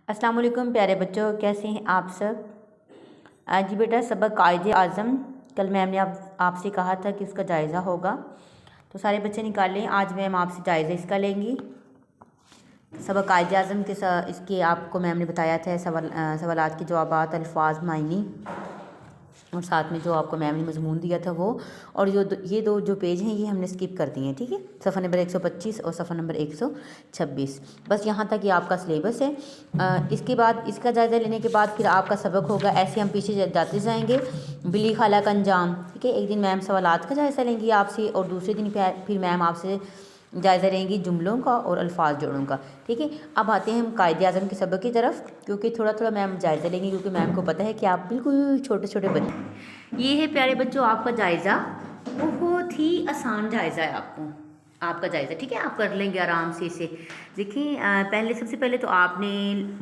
अस्सलाम वालेकुम प्यारे बच्चों, कैसे हैं आप सब। आज जी बेटा सबक कायदे आज़म, कल मैम ने आपसे कहा था कि उसका जायज़ा होगा, तो सारे बच्चे निकालें। आज मैम आपसे जायज़ा इसका लेंगी। सबक कायदे आज़म के इसके आपको मैम ने बताया था सवालात के जवाबात, अल्फाज, मायनी और साथ में जो आपको मैम ने मजमून दिया था वो। और ये दो जो पेज हैं ये हमने स्किप कर दिए हैं, ठीक है। सफ़ा नंबर 125 और सफ़ा नंबर 126, बस यहाँ तक ये आपका सिलेबस है। इसके बाद इसका जायज़ा लेने के बाद फिर आपका सबक होगा। ऐसे हम पीछे जाते जाएंगे। बिली खाला का अंजाम, ठीक है। एक दिन मैम सवालात का जायज़ा लेंगी आपसे और दूसरे दिन फिर मैम आपसे जायज़ा लेंगी जुमलों का और अल्फाज जोड़ों का, ठीक है। अब आते हैं हम कायदे आज़म के सबक की तरफ, क्योंकि थोड़ा थोड़ा मैम जायज़ा लेंगे, क्योंकि मैम को पता है कि आप बिल्कुल छोटे छोटे बच्चे। ये है प्यारे बच्चों आपका जायज़ा, बहुत ही आसान जायज़ा है आपका जायज़ा, ठीक है। आप कर लेंगे आराम से इसे। देखिए पहले सबसे पहले तो आपने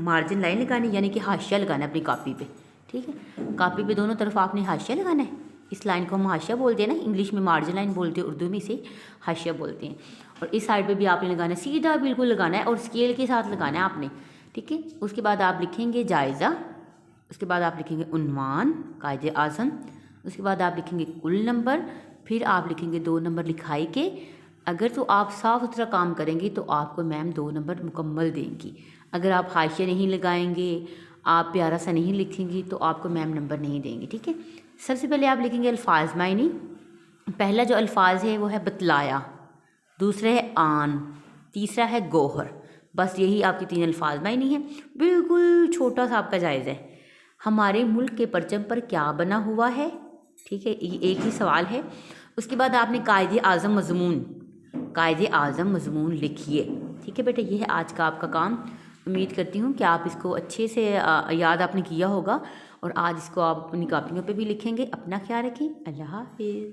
मार्जिन लाइन लगानी, यानी कि हाशिया लगाना है अपनी कापी पे, ठीक है। कापी पे दोनों तरफ आपने हाशिया लगाना है। इस लाइन को हम हाशिया बोलते हैं ना, इंग्लिश में मार्जिन लाइन बोलते हैं, उर्दू में इसे हाशिया बोलते हैं। और इस साइड पे भी आपने लगाना है, सीधा बिल्कुल लगाना है और स्केल के साथ लगाना है आपने, ठीक है। उसके बाद आप लिखेंगे जायज़ा, उसके बाद आप लिखेंगे उन्वान कायदे आज़म, उसके बाद आप लिखेंगे कुल नंबर, फिर आप लिखेंगे 2 नंबर लिखाई के। अगर तो आप साफ़ सुथरा काम करेंगे तो आपको मैम 2 नंबर मुकम्मल देंगी। अगर आप हाशिया नहीं लगाएंगे, आप प्यारा सा नहीं लिखेंगी, तो आपको मैम नंबर नहीं देंगी, ठीक है। सबसे पहले आप लिखेंगे अल्फाज मायनी। पहला जो अल्फाज है वो है बतलाया, दूसरा है आन, तीसरा है गोहर। बस यही आपके 3 अल्फाज मायनी हैं। बिल्कुल छोटा सा आपका जायज़ा है। हमारे मुल्क के परचम पर क्या बना हुआ है, ठीक है, ये एक ही सवाल है। उसके बाद आपने कायदे आज़म मज़मून लिखिए, ठीक है बेटा। ये है आज का आपका काम। उम्मीद करती हूँ कि आप इसको अच्छे से याद आपने किया होगा और आज इसको आप अपनी कापियों पे भी लिखेंगे। अपना ख्याल रखें। अल्लाह हाफ़िज़।